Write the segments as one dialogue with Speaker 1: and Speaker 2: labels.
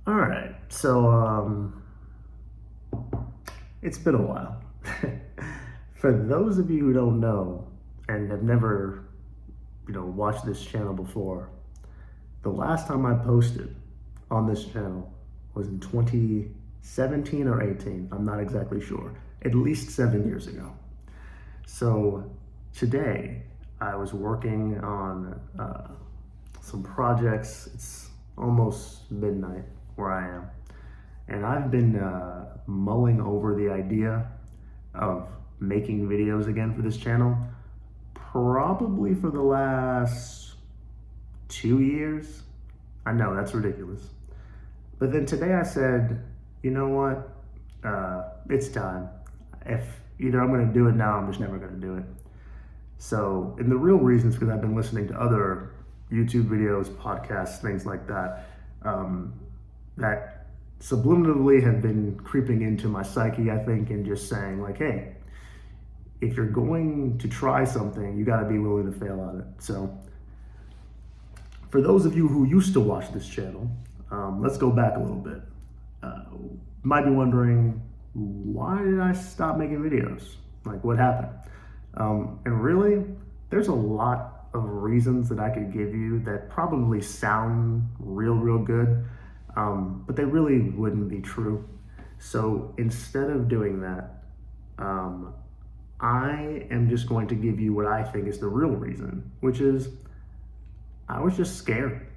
Speaker 1: All right, so it's been a while. For those of you who don't know and have never, watched this channel before, the last time I posted on this channel was in 2017 or 18. I'm not exactly sure. At least 7 years ago. So today I was working on some projects. It's almost midnight where I am. And I've been mulling over the idea of making videos again for this channel probably for the last 2 years. I know, that's ridiculous. But then today I said, you know what? It's time. If either I'm gonna do it now, I'm just never gonna do it. So, and the real reason is because I've been listening to other YouTube videos, podcasts, things like that, that subliminally have been creeping into my psyche, I think, and just saying like, hey, if you're going to try something, you gotta be willing to fail at it. So for those of you who used to watch this channel, let's go back a little bit. Might be wondering, why did I stop making videos? Like, what happened? And really, there's a lot of reasons that I could give you that probably sound real good, but they really wouldn't be true. So instead of doing that, I am just going to give you what I think is the real reason, which is I was just scared.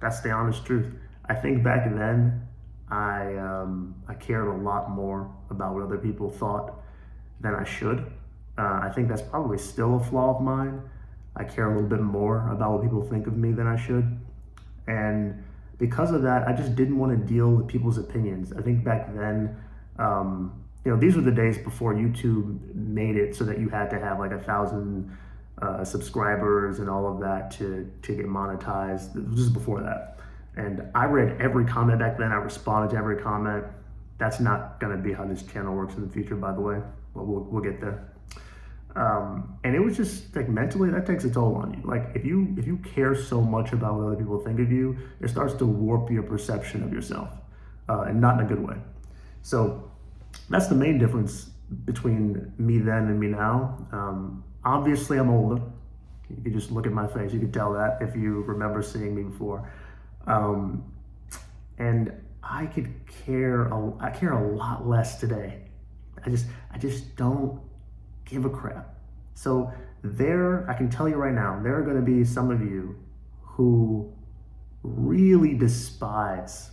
Speaker 1: That's the honest truth. I think back then, I cared a lot more about what other people thought than I should. I think that's probably still a flaw of mine. I care a little bit more about what people think of me than I should. And because of that, I just didn't want to deal with people's opinions. I think back then, these were the days before YouTube made it so that you had to have like 1,000 subscribers and all of that to get monetized. This is before that. And I read every comment back then. I responded to every comment. That's not gonna be how this channel works in the future, by the way, but we'll get there. And it was just like mentally, that takes a toll on you. Like if you care so much about what other people think of you, it starts to warp your perception of yourself, and not in a good way. So that's the main difference between me then and me now. Obviously I'm older. You could just look at my face. You could tell that if you remember seeing me before. And I care a lot less today. I just don't give a crap. So I can tell you right now, there are going to be some of you who really despise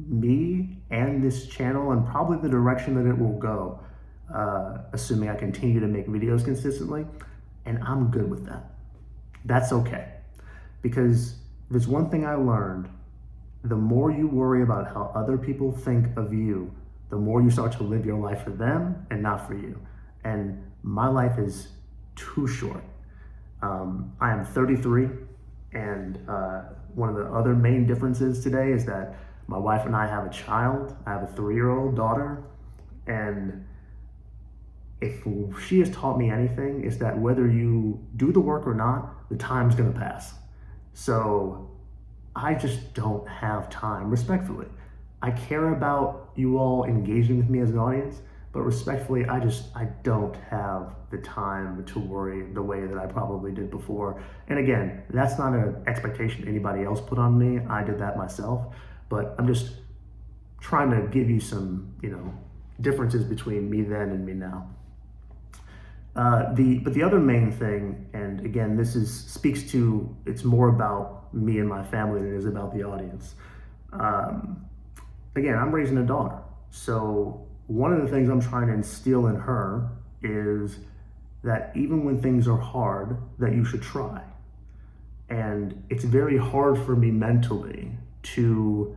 Speaker 1: me and this channel and probably the direction that it will go, assuming I continue to make videos consistently, and I'm good with that. That's okay. Because there's one thing I learned: the more you worry about how other people think of you, the more you start to live your life for them and not for you. And my life is too short. I am 33, and one of the other main differences today is that my wife and I have a child. I have a 3-year-old daughter, and if she has taught me anything, is that whether you do the work or not, the time's gonna pass. So I just don't have time, respectfully. I care about you all engaging with me as an audience, but respectfully, I don't have the time to worry the way that I probably did before. And again, that's not an expectation anybody else put on me. I did that myself, but I'm just trying to give you some, differences between me then and me now. But the other main thing, and again, speaks to, it's more about me and my family than it is about the audience. Again, I'm raising a daughter. So one of the things I'm trying to instill in her is that even when things are hard, that you should try. And it's very hard for me mentally to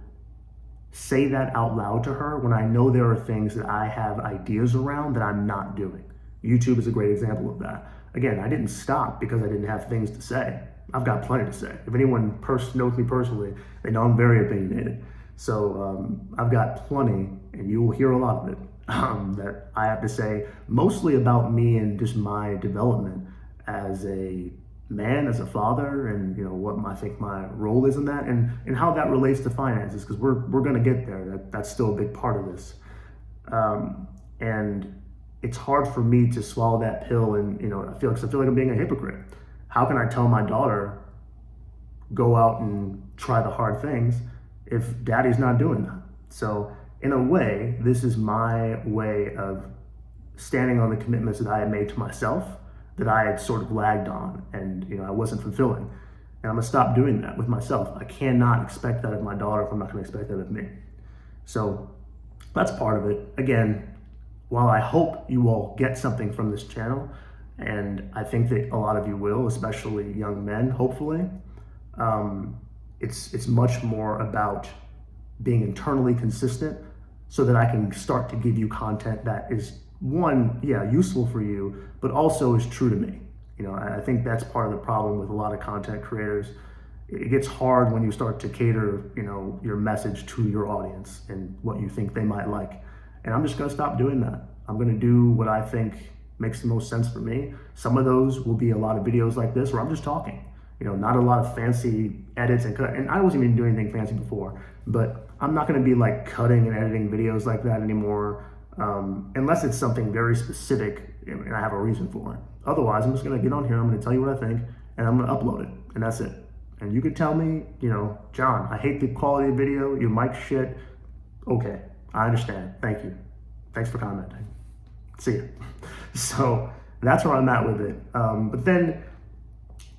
Speaker 1: say that out loud to her when I know there are things that I have ideas around that I'm not doing. YouTube is a great example of that. Again, I didn't stop because I didn't have things to say. I've got plenty to say. If anyone knows me personally, they know I'm very opinionated. So I've got plenty, and you will hear a lot of it, that I have to say, mostly about me and just my development as a man, as a father, and what I think my role is in that, and how that relates to finances, because we're going to get there. That's still a big part of this, and it's hard for me to swallow that pill, and I feel like I'm being a hypocrite. How can I tell my daughter go out and try the hard things if daddy's not doing that? So in a way, this is my way of standing on the commitments that I had made to myself, that I had sort of lagged on, and I wasn't fulfilling. And I'm gonna stop doing that with myself. I cannot expect that of my daughter if I'm not gonna expect that of me. So that's part of it. Again, while I hope you all get something from this channel, and I think that a lot of you will, especially young men, hopefully, it's much more about being internally consistent so that I can start to give you content that is, one, useful for you, but also is true to me. I think that's part of the problem with a lot of content creators. It gets hard when you start to cater, your message to your audience and what you think they might like. And I'm just gonna stop doing that. I'm gonna do what I think makes the most sense for me. Some of those will be a lot of videos like this where I'm just talking. Not a lot of fancy edits and cut. And I wasn't even doing anything fancy before, but I'm not gonna be like cutting and editing videos like that anymore, unless it's something very specific and I have a reason for it. Otherwise, I'm just gonna get on here, I'm gonna tell you what I think, and I'm gonna upload it, and that's it. And you could tell me, John, I hate the quality of video, your mic shit. Okay, I understand, thank you. Thanks for commenting. See ya. So that's where I'm at with it. But then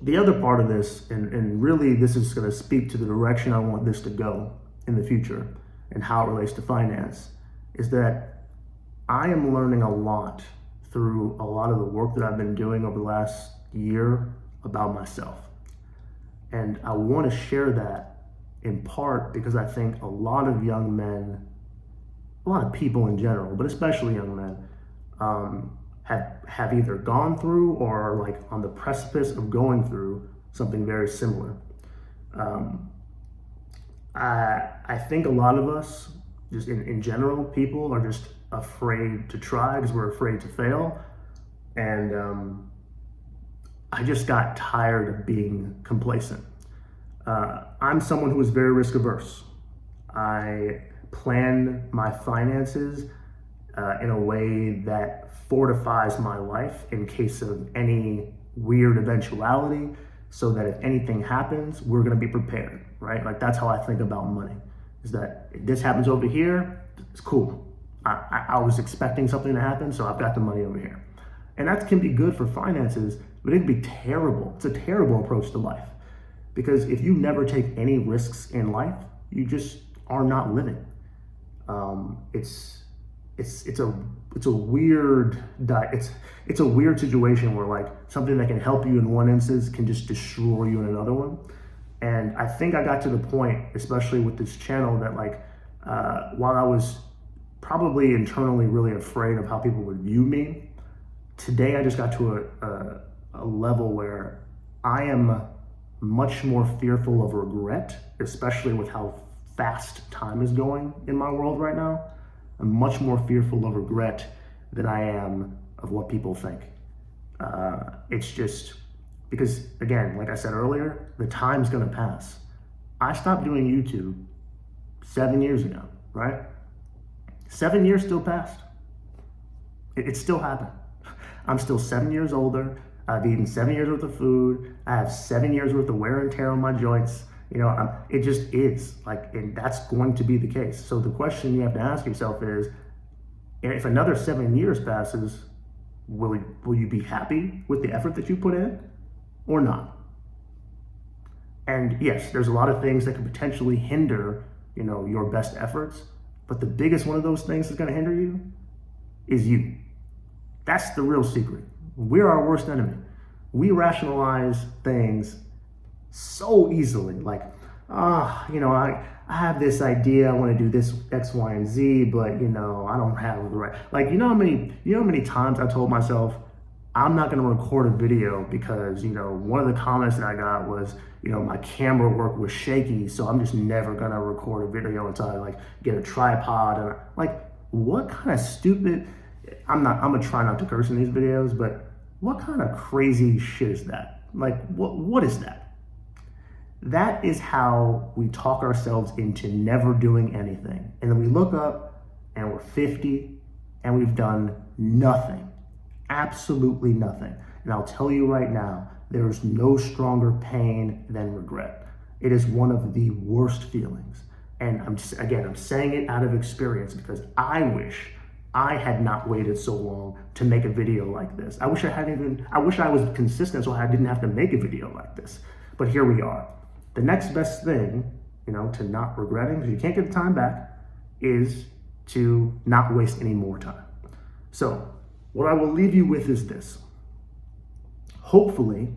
Speaker 1: the other part of this, and really this is gonna speak to the direction I want this to go in the future and how it relates to finance, is that I am learning a lot through a lot of the work that I've been doing over the last year about myself. And I want to share that in part because I think a lot of young men, a lot of people in general, but especially young men, have either gone through or are like on the precipice of going through something very similar. I think a lot of us, just in general, people are just afraid to try because we're afraid to fail. And I just got tired of being complacent. I'm someone who is very risk averse. I plan my finances in a way that fortifies my life in case of any weird eventuality, so that if anything happens, we're gonna be prepared, right? Like that's how I think about money, is that if this happens over here, it's cool. I was expecting something to happen, so I've got the money over here. And that can be good for finances, but it'd be terrible. It's a terrible approach to life. Because if you never take any risks in life, you just are not living. It's a weird situation where like something that can help you in one instance can just destroy you in another one. And I think I got to the point, especially with this channel, that like while I was probably internally really afraid of how people would view me, today I just got to a level where I am much more fearful of regret, especially with how fast time is going in my world right now. I'm much more fearful of regret than I am of what people think. It's just because, again, like I said earlier, the time's gonna pass. I stopped doing YouTube 7 years ago, right? 7 years still passed. It still happened. I'm still 7 years older. I've eaten 7 years worth of food. I have 7 years worth of wear and tear on my joints. It just is like, and that's going to be the case. So the question you have to ask yourself is, if another 7 years passes, will you be happy with the effort that you put in or not? And yes, there's a lot of things that could potentially hinder, your best efforts, but the biggest one of those things that's going to hinder you is you. That's the real secret. We're our worst enemy. We rationalize things so easily, like, I have this idea, I want to do this X, Y, and Z, but I don't have the right. Like, how many times I told myself, I'm not going to record a video because one of the comments that I got was, my camera work was shaky, so I'm just never going to record a video until I get a tripod. And what kind of stupid? I'm gonna try not to curse in these videos, but what kind of crazy shit is that? Like, what is that? That is how we talk ourselves into never doing anything. And then we look up and we're 50 and we've done nothing, absolutely nothing. And I'll tell you right now, there is no stronger pain than regret. It is one of the worst feelings. And I'm saying it out of experience because I wish I had not waited so long to make a video like this. I wish I was consistent so I didn't have to make a video like this. But here we are. The next best thing, to not regretting, because you can't get the time back, is to not waste any more time. So what I will leave you with is this. Hopefully,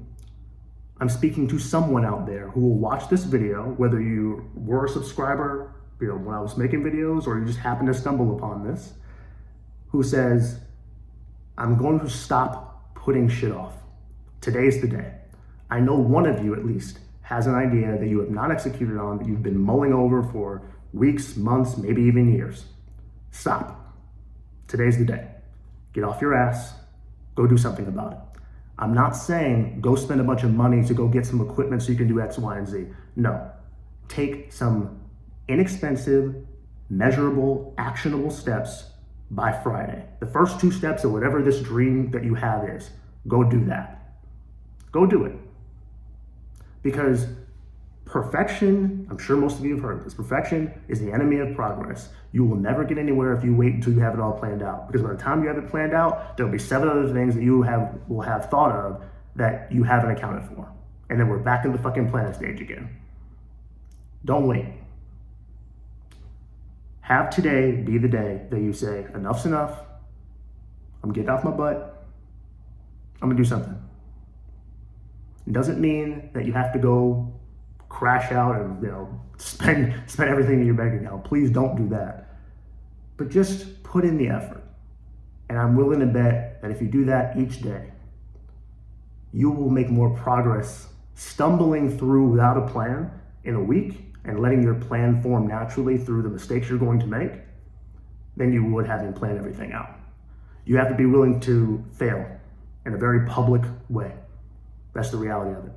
Speaker 1: I'm speaking to someone out there who will watch this video, whether you were a subscriber, when I was making videos, or you just happened to stumble upon this, who says, I'm going to stop putting shit off. Today's the day. I know one of you at least has an idea that you have not executed on, that you've been mulling over for weeks, months, maybe even years. Stop. Today's the day. Get off your ass. Go do something about it. I'm not saying go spend a bunch of money to go get some equipment so you can do X, Y, and Z. No. Take some inexpensive, measurable, actionable steps by Friday. The first 2 steps of whatever this dream that you have is, go do that. Go do it. Because perfection, I'm sure most of you have heard this, perfection is the enemy of progress. You will never get anywhere if you wait until you have it all planned out. Because by the time you have it planned out, there'll be 7 other things that you will have thought of that you haven't accounted for. And then we're back in the fucking planning stage again. Don't wait. Have today be the day that you say, enough's enough. I'm getting off my butt. I'm gonna do something. It doesn't mean that you have to go crash out and spend everything in your bank account. Please don't do that. But just put in the effort. And I'm willing to bet that if you do that each day, you will make more progress stumbling through without a plan in a week and letting your plan form naturally through the mistakes you're going to make than you would having planned everything out. You have to be willing to fail in a very public way. That's the reality of it.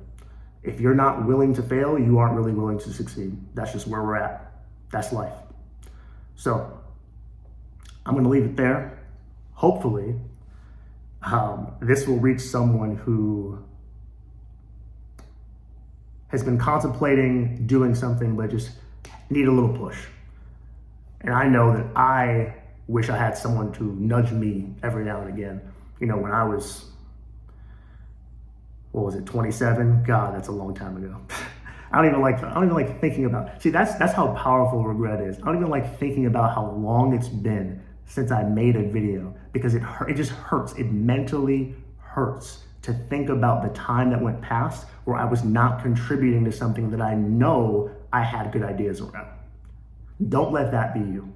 Speaker 1: If you're not willing to fail, you aren't really willing to succeed. That's just where we're at. That's life. So I'm going to leave it there. Hopefully, this will reach someone who has been contemplating doing something but just need a little push. And I know that I wish I had someone to nudge me every now and again. When I was, 27? God, that's a long time ago. I don't even like thinking about. See, that's how powerful regret is. I don't even like thinking about how long it's been since I made a video, because it just hurts. It mentally hurts to think about the time that went past where I was not contributing to something that I know I had good ideas around. Don't let that be you.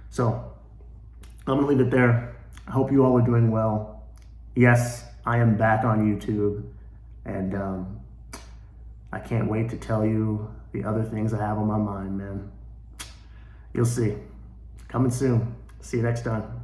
Speaker 1: So I'm gonna leave it there. I hope you all are doing well. Yes, I am back on YouTube, and I can't wait to tell you the other things I have on my mind, man. You'll see. Coming soon. See you next time.